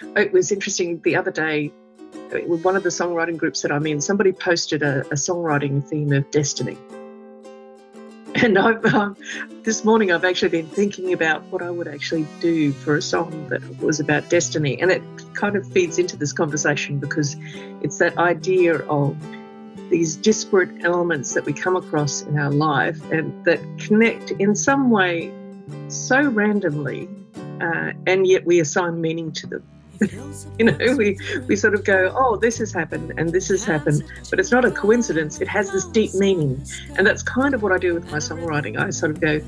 It was interesting the other day, with one of the songwriting groups that I'm in, somebody posted a songwriting theme of destiny. And this morning I've actually been thinking about what I would actually do for a song that was about destiny. And it kind of feeds into this conversation because it's that idea of these disparate elements that we come across in our life and that connect in some way so randomly, and yet we assign meaning to them. We sort of go, oh, this has happened and this has happened, but it's not a coincidence. It has this deep meaning. And that's kind of what I do with my songwriting. I sort of go,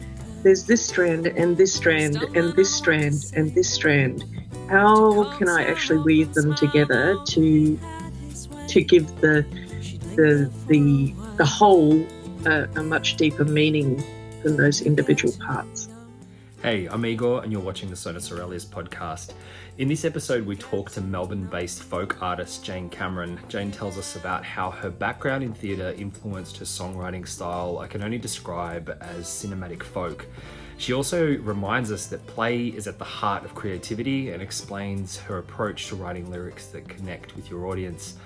there's this strand and this strand and this strand and this strand. How can I actually weave them together to give the whole a much deeper meaning than those individual parts? Hey, I'm Igor and you're watching the Sonus Aurelius podcast. In this episode, we talk to Melbourne-based folk artist Jane Cameron. Jane tells us about how her background in theatre influenced her songwriting style I can only describe as cinematic folk. She also reminds us that play is at the heart of creativity and explains her approach to writing lyrics that connect with your audience.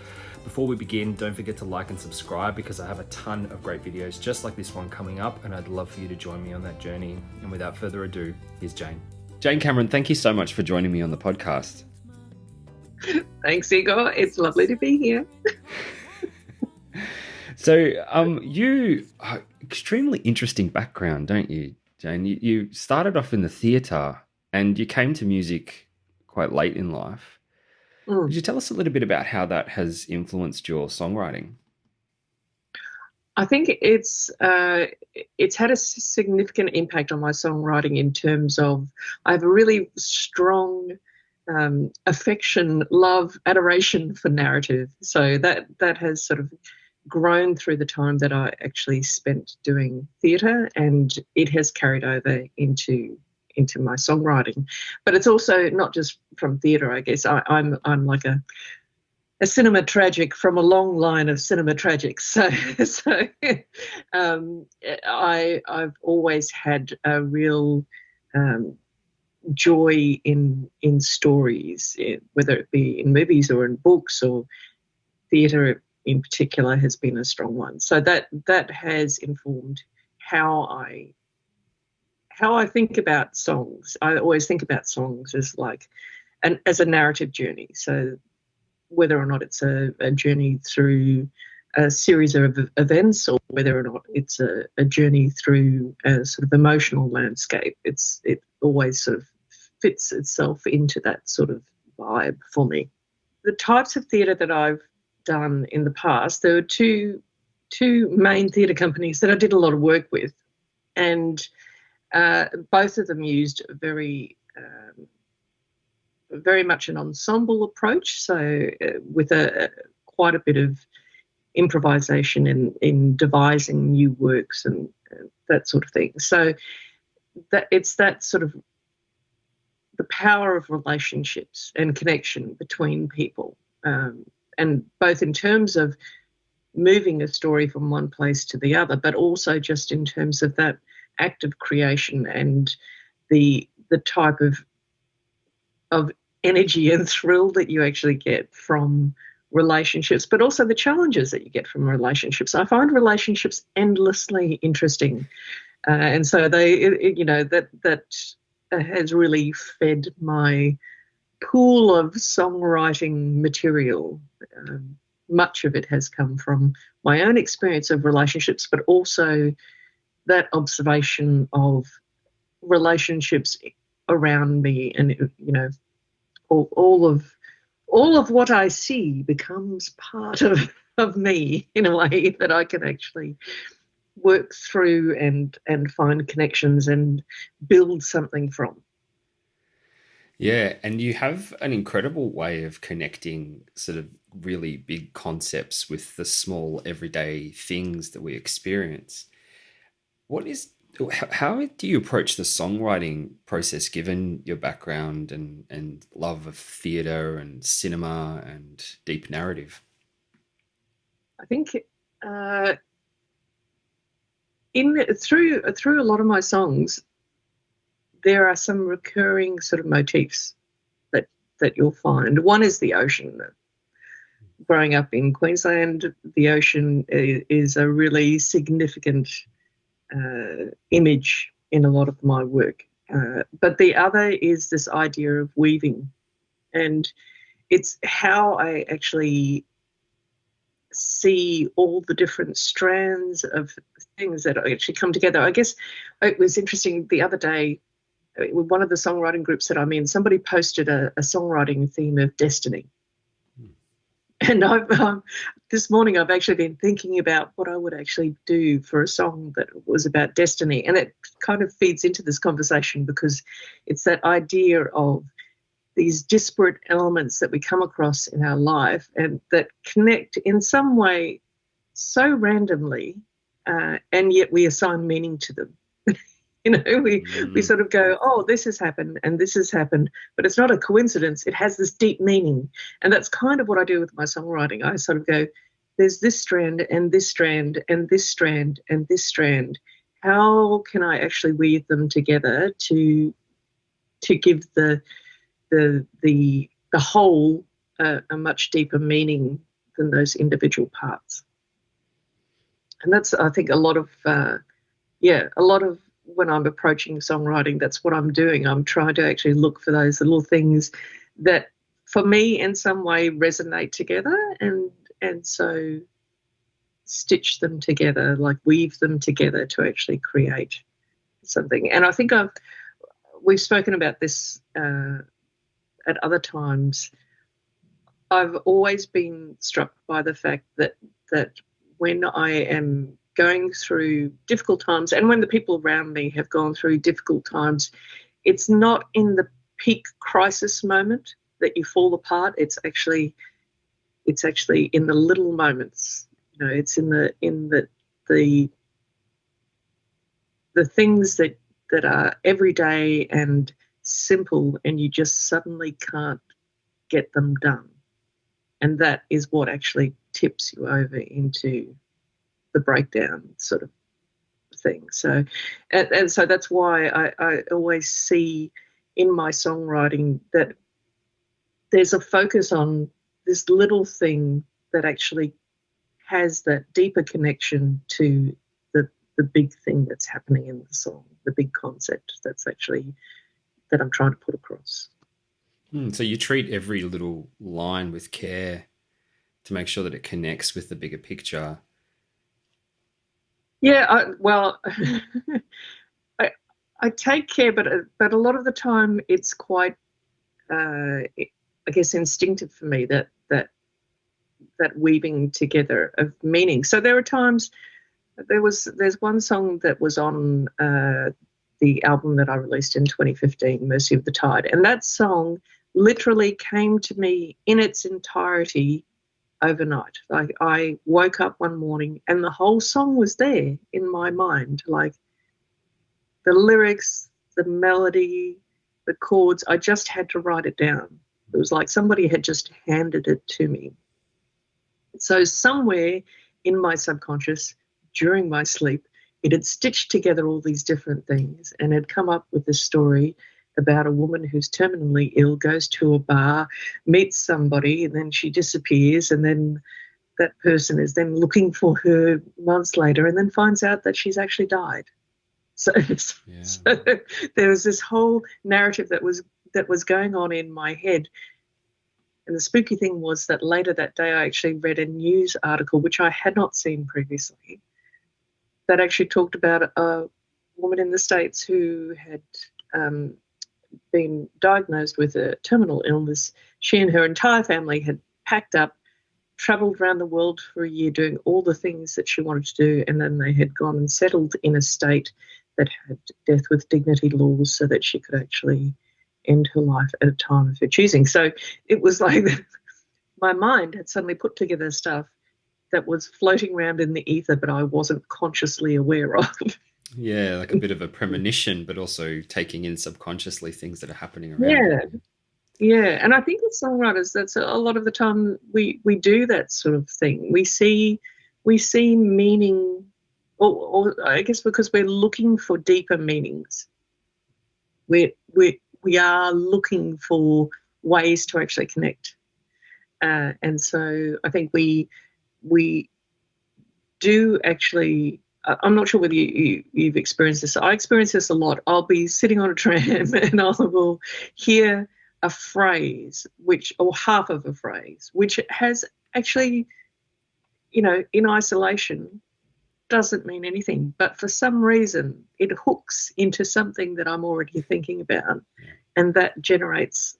Before we begin, don't forget to like and subscribe because I have a ton of great videos just like this one coming up, and I'd love for you to join me on that journey. And without further ado, here's Jane. Jane Cameron, thank you so much for joining me on the podcast. Thanks, Igor. It's lovely to be here. So, you are extremely interesting background, don't you, Jane? You started off in the theatre and you came to music quite late in life. Could you tell us a little bit about how that has influenced your songwriting? I think it's had a significant impact on my songwriting in terms of I have a really strong affection, love, adoration for narrative. So that has sort of grown through the time that I actually spent doing theatre, and it has carried over into my songwriting. But it's also not just from theatre, I guess. I'm like a cinema tragic from a long line of cinema tragics. So I've always had a real joy in stories, whether it be in movies or in books, or theatre in particular has been a strong one. So that has informed how I think about songs. I always think about songs as as a narrative journey. So whether or not it's a journey through a series of events, or whether or not it's a journey through a sort of emotional landscape, it always sort of fits itself into that sort of vibe for me. The types of theatre that I've done in the past, there were two main theatre companies that I did a lot of work with, and both of them used very much an ensemble approach, so with quite a bit of improvisation in devising new works and that sort of thing. So it's that sort of the power of relationships and connection between people, and both in terms of moving a story from one place to the other, but also just in terms of that act of creation and the type of energy and thrill that you actually get from relationships, but also the challenges that you get from relationships. I find relationships endlessly interesting, and so that has really fed my pool of songwriting material. Much of it has come from my own experience of relationships, but also that observation of relationships around me, and all of what I see becomes part of me in a way that I can actually work through and find connections and build something from. Yeah, and you have an incredible way of connecting sort of really big concepts with the small everyday things that we experience. How do you approach the songwriting process given your background and love of theatre and cinema and deep narrative? I think through a lot of my songs, there are some recurring sort of motifs that you'll find. One is the ocean. Growing up in Queensland, the ocean is a really significant image in a lot of my work. But the other is this idea of weaving, and it's how I actually see all the different strands of things that actually come together. I guess it was interesting the other day, one of the songwriting groups that I'm in, somebody posted a songwriting theme of destiny. And this morning I've actually been thinking about what I would actually do for a song that was about destiny. And it kind of feeds into this conversation because it's that idea of these disparate elements that we come across in our life and that connect in some way so randomly, and yet we assign meaning to them. We sort of go, oh, this has happened and this has happened, but it's not a coincidence. It has this deep meaning. And that's kind of what I do with my songwriting. I sort of go, there's this strand and this strand and this strand and this strand. How can I actually weave them together to give the whole a much deeper meaning than those individual parts? And that's, I think, a lot of when I'm approaching songwriting, that's what I'm doing. I'm trying to actually look for those little things that, for me, in some way resonate together, and so stitch them together, like weave them together to actually create something. And I think we've spoken about this at other times. I've always been struck by the fact that when I am going through difficult times, and when the people around me have gone through difficult times, it's not in the peak crisis moment that you fall apart. It's actually in the little moments. It's in the things that are everyday and simple, and you just suddenly can't get them done. And that is what actually tips you over into the breakdown sort of thing. So, and so that's why I always see in my songwriting that there's a focus on this little thing that actually has that deeper connection to the big thing that's happening in the song, the big concept that I'm trying to put across. So you treat every little line with care to make sure that it connects with the bigger picture. Yeah, I take care, but a lot of the time it's quite, I guess, instinctive for me, that weaving together of meaning. So there are times, there's one song that was on the album that I released in 2015, Mercy of the Tide, and that song literally came to me in its entirety overnight. Like, I woke up one morning and the whole song was there in my mind, like the lyrics, the melody, the chords. I just had to write it down. It was like somebody had just handed it to me. So somewhere in my subconscious, during my sleep, it had stitched together all these different things and had come up with this story about a woman who's terminally ill, goes to a bar, meets somebody, and then she disappears, and then that person is then looking for her months later and then finds out that she's actually died. So there was this whole narrative that was going on in my head. And the spooky thing was that later that day I actually read a news article, which I had not seen previously, that actually talked about a woman in the States who had been diagnosed with a terminal illness. She and her entire family had packed up, travelled around the world for a year doing all the things that she wanted to do, and then they had gone and settled in a state that had death with dignity laws so that she could actually end her life at a time of her choosing. So it was like my mind had suddenly put together stuff that was floating around in the ether, but I wasn't consciously aware of. Yeah, like a bit of a premonition, but also taking in subconsciously things that are happening around. Yeah. And I think with songwriters, that's a lot of the time we do that sort of thing. We see meaning, or I guess because we're looking for deeper meanings. We are looking for ways to actually connect. And so I think we do actually. I'm not sure whether you've experienced this. I experience this a lot. I'll be sitting on a tram and I will hear a phrase, or half of a phrase, which has actually, in isolation, doesn't mean anything. But for some reason, it hooks into something that I'm already thinking about, and that generates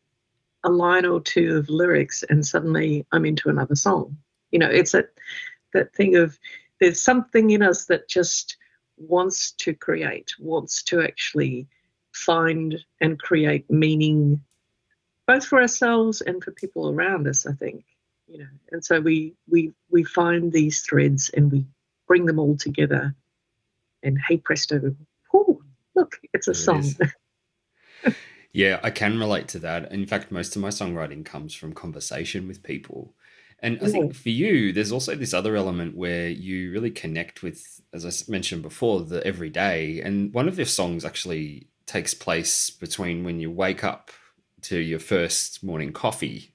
a line or two of lyrics, and suddenly I'm into another song. It's that thing of, there's something in us that just wants to create, wants to actually find and create meaning, both for ourselves and for people around us, I think. And so we find these threads and we bring them all together, and hey presto, look, it's a song. Yeah, I can relate to that. In fact, most of my songwriting comes from conversation with people. And I think for you, there's also this other element where you really connect with, as I mentioned before, the everyday. And one of your songs actually takes place between when you wake up to your first morning coffee.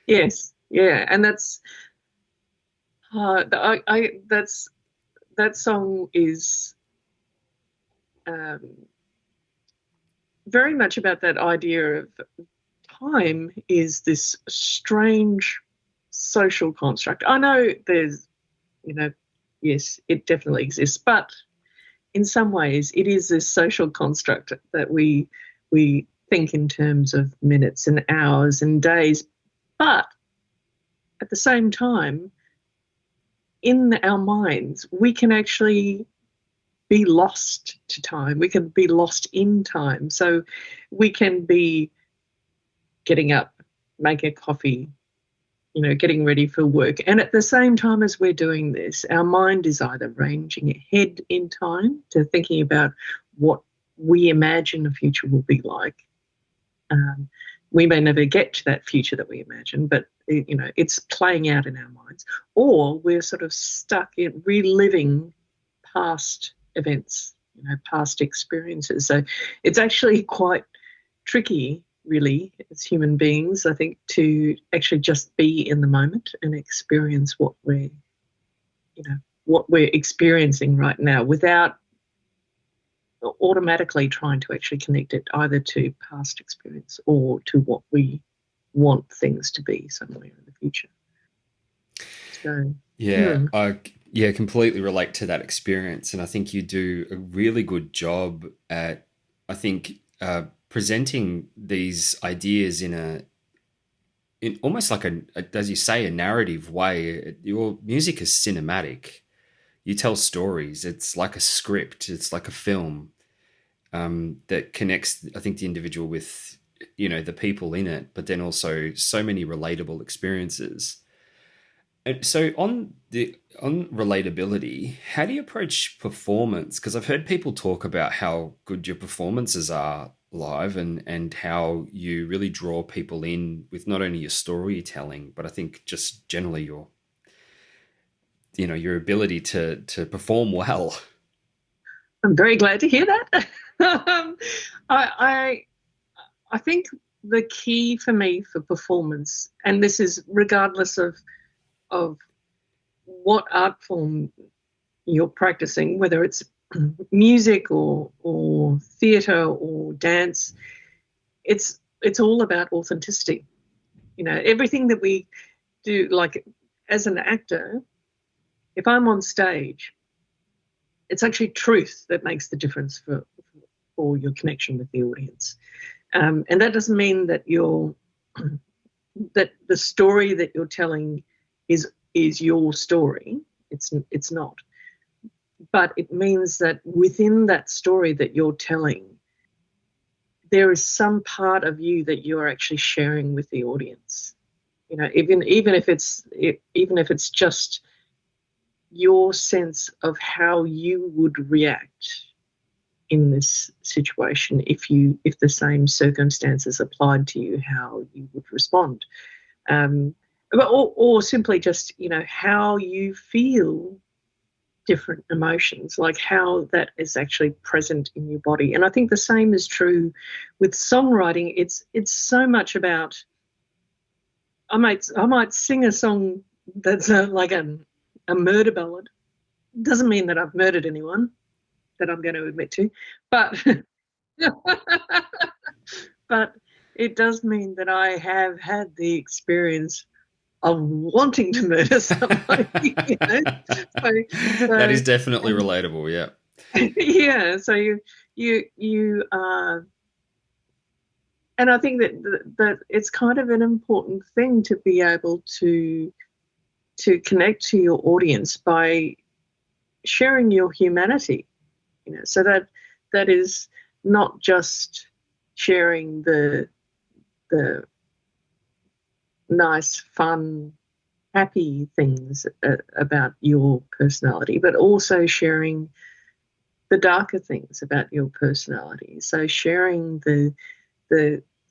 Yes, yeah, and that's that song is very much about that idea of time is this strange social construct. I know there's, yes, it definitely exists, but in some ways it is this social construct that we think in terms of minutes and hours and days, but at the same time, in our minds, we can actually be lost to time. We can be lost in time. So we can be getting up, making a coffee, getting ready for work. And at the same time as we're doing this, our mind is either ranging ahead in time to thinking about what we imagine the future will be like. We may never get to that future that we imagine, but it's playing out in our minds. Or we're sort of stuck in reliving past events, past experiences. So it's actually quite tricky, really, as human beings, I think, to actually just be in the moment and experience what we're experiencing right now without automatically trying to actually connect it either to past experience or to what we want things to be somewhere in the future. So I completely relate to that experience, and I think you do a really good job at, I think, presenting these ideas in almost like as you say, a narrative way. Your music is cinematic. You tell stories. It's like a script. It's like a film that connects, I think, the individual with, the people in it, but then also so many relatable experiences. And so on relatability, how do you approach performance? Because I've heard people talk about how good your performances are live, and how you really draw people in with not only your storytelling, but I think just generally your ability to perform well. I'm very glad to hear that. I think the key for me for performance, and this is regardless of what art form you're practicing, whether it's music or theatre or dance, it's all about authenticity. Everything that we do, like as an actor, if I'm on stage, it's actually truth that makes the difference for your connection with the audience. And that doesn't mean that that the story that you're telling is your story. It's not. But it means that within that story that you're telling, there is some part of you that you're actually sharing with the audience. Even if it's just your sense of how you would react in this situation if the same circumstances applied to you, how you would respond, or simply just how you feel different emotions, like how that is actually present in your body. And I think the same is true with songwriting. It's so much about, I might sing a song that's like a murder ballad. Doesn't mean that I've murdered anyone that I'm going to admit to, but but it does mean that I have had the experience of wanting to murder somebody. You know? That is definitely relatable. Yeah. Yeah. So you and I think that it's kind of an important thing to be able to connect to your audience by sharing your humanity. You know, so that is not just sharing the nice, fun, happy things about your personality, but also sharing the darker things about your personality. So sharing the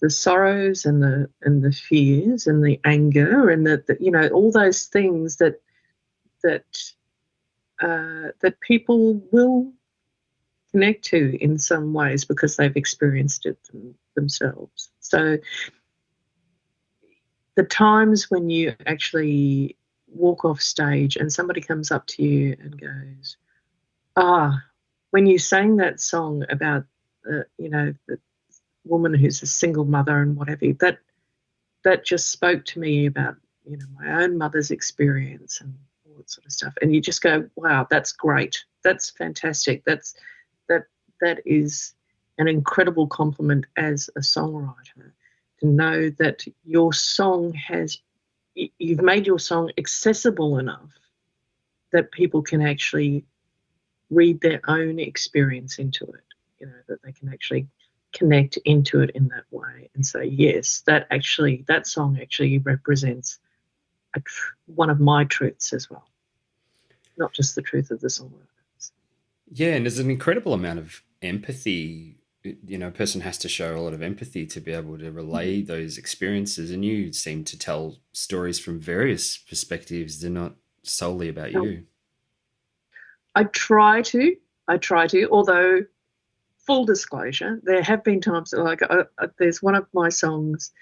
sorrows and the fears and the anger and the you know, all those things that that people will connect to in some ways because they've experienced it themselves. So the times when you actually walk off stage and somebody comes up to you and goes, when you sang that song about you know, the woman who's a single mother and whatever, that just spoke to me about, you know, my own mother's experience and all that sort of stuff. And you just go, wow, that's great. That's fantastic. That is an incredible compliment as a songwriter, to know that your song you've made your song accessible enough that people can actually read their own experience into it, you know, that they can actually connect into it in that way and say, yes, that song actually represents one of my truths as well, not just the truth of the songwriter. Yeah, and there's an incredible amount of empathy. You know, a person has to show a lot of empathy to be able to relay those experiences. And you seem to tell stories from various perspectives. They're not solely about you. I try to, although full disclosure, there have been times that, like, there's one of my songs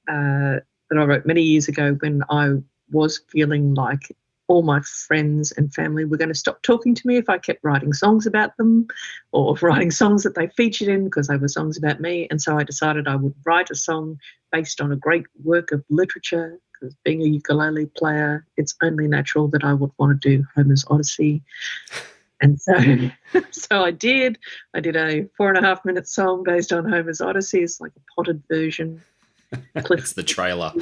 that I wrote many years ago when I was feeling like all my friends and family were going to stop talking to me if I kept writing songs about them or writing songs that they featured in because they were songs about me. And so I decided I would write a song based on a great work of literature, because being a ukulele player, it's only natural that I would want to do Homer's Odyssey. And so I did a 4.5-minute song based on Homer's Odyssey. It's like a potted version. It's the trailer.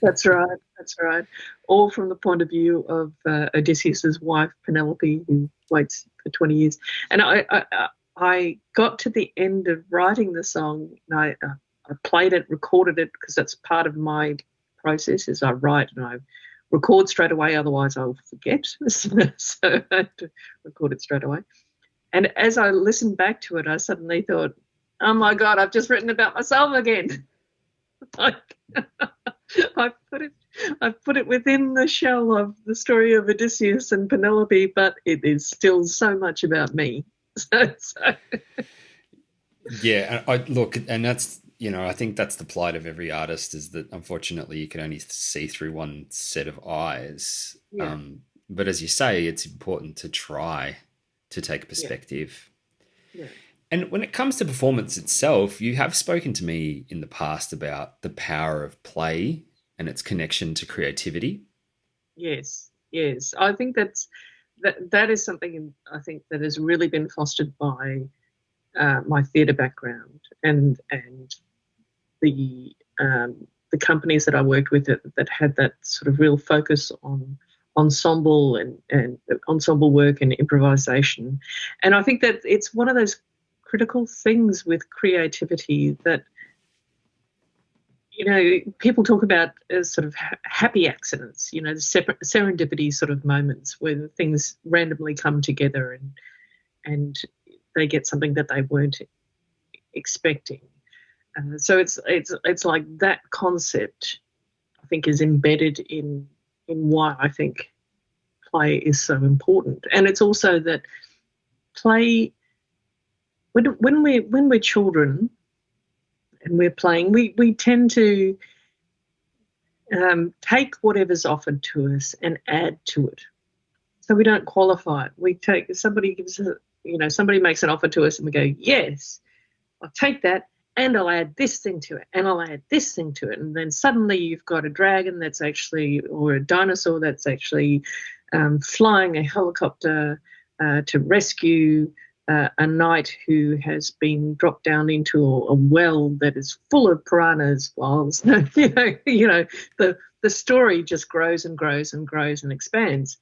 That's right. All from the point of view of Odysseus's wife, Penelope, who waits for 20 years. And I got to the end of writing the song, and I played it, recorded it, because that's part of my process is I write and I record straight away, otherwise I'll forget. So I had to record it straight away. And as I listened back to it, I suddenly thought, oh my God, I've just written about myself again. Like, I put it within the shell of the story of Odysseus and Penelope, but it is still so much about me. Yeah, I look, and that's, you know, I think that's the plight of every artist, is that unfortunately you can only see through one set of eyes. Yeah. But as you say, it's important to try to take perspective. Yeah. And when it comes to performance itself, you have spoken to me in the past about the power of play and its connection to creativity. Yes. I think that is something I think that has really been fostered by my theatre background and the companies that I worked with that had that sort of real focus on ensemble and ensemble work and improvisation. And I think that it's one of those critical things with creativity that, you know, people talk about as sort of happy accidents, you know, the serendipity sort of moments where things randomly come together and they get something that they weren't expecting. So it's like that concept, I think, is embedded in why I think play is so important. And it's also that play, when we're children and we're playing, we tend to take whatever's offered to us and add to it. So we don't qualify it. We take, somebody makes an offer to us and we go, yes, I'll take that and I'll add this thing to it and I'll add this thing to it. And then suddenly you've got a dragon that's actually, or a dinosaur that's actually flying a helicopter to rescue a knight who has been dropped down into a well that is full of piranhas. While the story just grows and grows and grows and expands.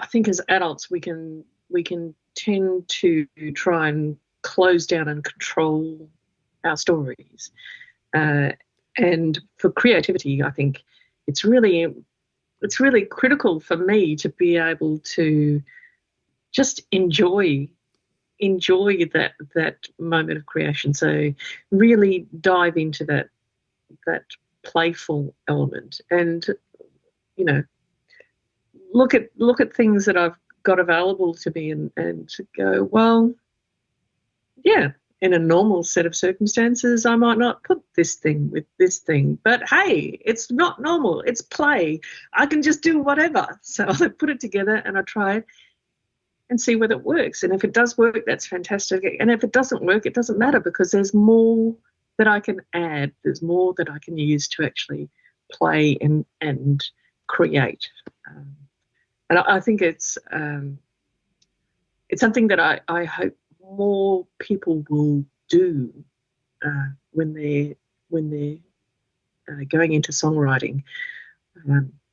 I think as adults we can tend to try and close down and control our stories, and for creativity, I think it's really critical for me to be able to just enjoy that moment of creation. So really dive into that playful element, and look at things that I've got available to me and go, well, yeah, in a normal set of circumstances, I might not put this thing with this thing, but hey, it's not normal. It's play. I can just do whatever. So I put it together and I try it and see whether it works. And if it does work, that's fantastic. And if it doesn't work, it doesn't matter, because there's more that I can add. There's more that I can use to actually play and create. And I think it's something that I hope more people will do when they're going into songwriting.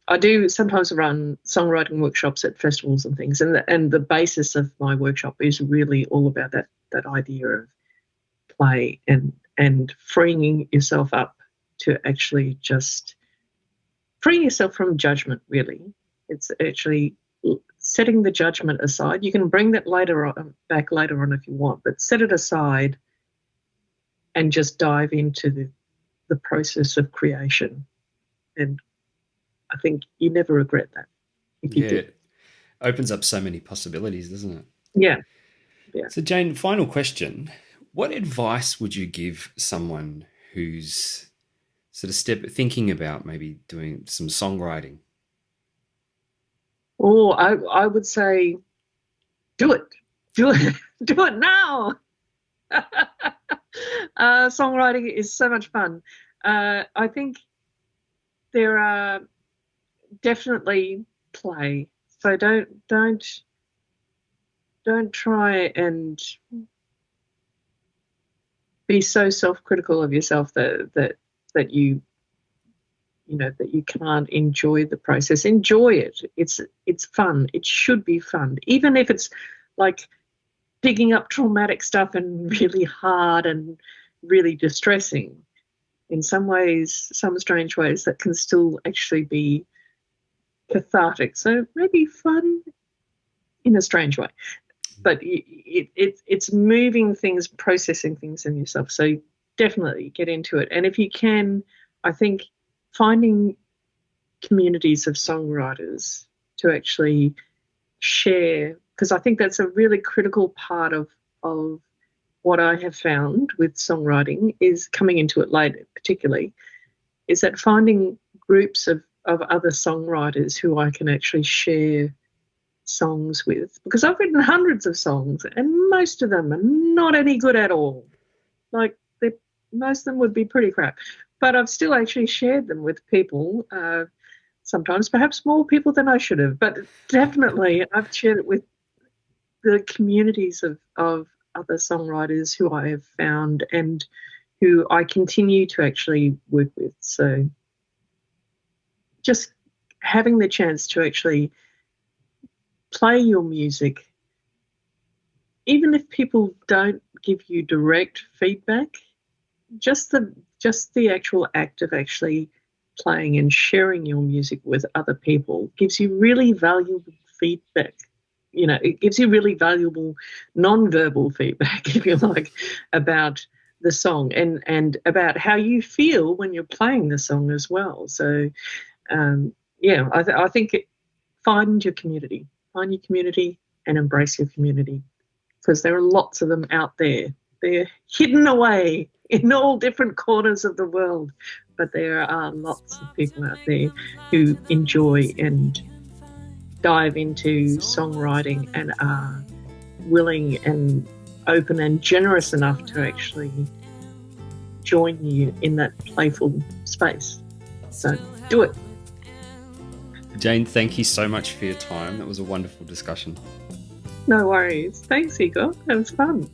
I do sometimes run songwriting workshops at festivals and things, and the basis of my workshop is really all about that idea of play and freeing yourself up to actually just freeing yourself from judgment, really. It's actually setting the judgment aside. You can bring that back later on if you want, but set it aside and just dive into the process of creation. And I think you never regret that. It opens up so many possibilities, doesn't it? Yeah. So Jane, final question. What advice would you give someone who's sort of thinking about maybe doing some songwriting? Oh, I would say do it now. Songwriting is so much fun. I think there are definitely play. So don't try and be so self-critical of yourself that you can't enjoy the process. Enjoy it. It's fun. It should be fun, even if it's like digging up traumatic stuff and really hard and really distressing. In some ways, some strange ways, that can still actually be cathartic. So maybe fun in a strange way, but it's moving things, processing things in yourself. So definitely get into it. And if you can, I think finding communities of songwriters to actually share, because I think that's a really critical part of what I have found with songwriting, is coming into it later particularly, is that finding groups of other songwriters who I can actually share songs with, because I've written hundreds of songs and most of them are not any good at all. Like most of them would be pretty crap, but I've still actually shared them with people, sometimes perhaps more people than I should have, but definitely I've shared it with the communities of other songwriters who I have found and who I continue to actually work with. So just having the chance to actually play your music, even if people don't give you direct feedback, just the actual act of actually playing and sharing your music with other people gives you really valuable feedback. It gives you really valuable non-verbal feedback, if you like, about the song and about how you feel when you're playing the song as well. So, I think find your community. Find your community and embrace your community, because there are lots of them out there. They're hidden away in all different corners of the world, but there are lots of people out there who enjoy and dive into songwriting and are willing and open and generous enough to actually join you in that playful space. So do it. Jane, thank you so much for your time. That was a wonderful discussion. No worries. Thanks, Igor. That was fun.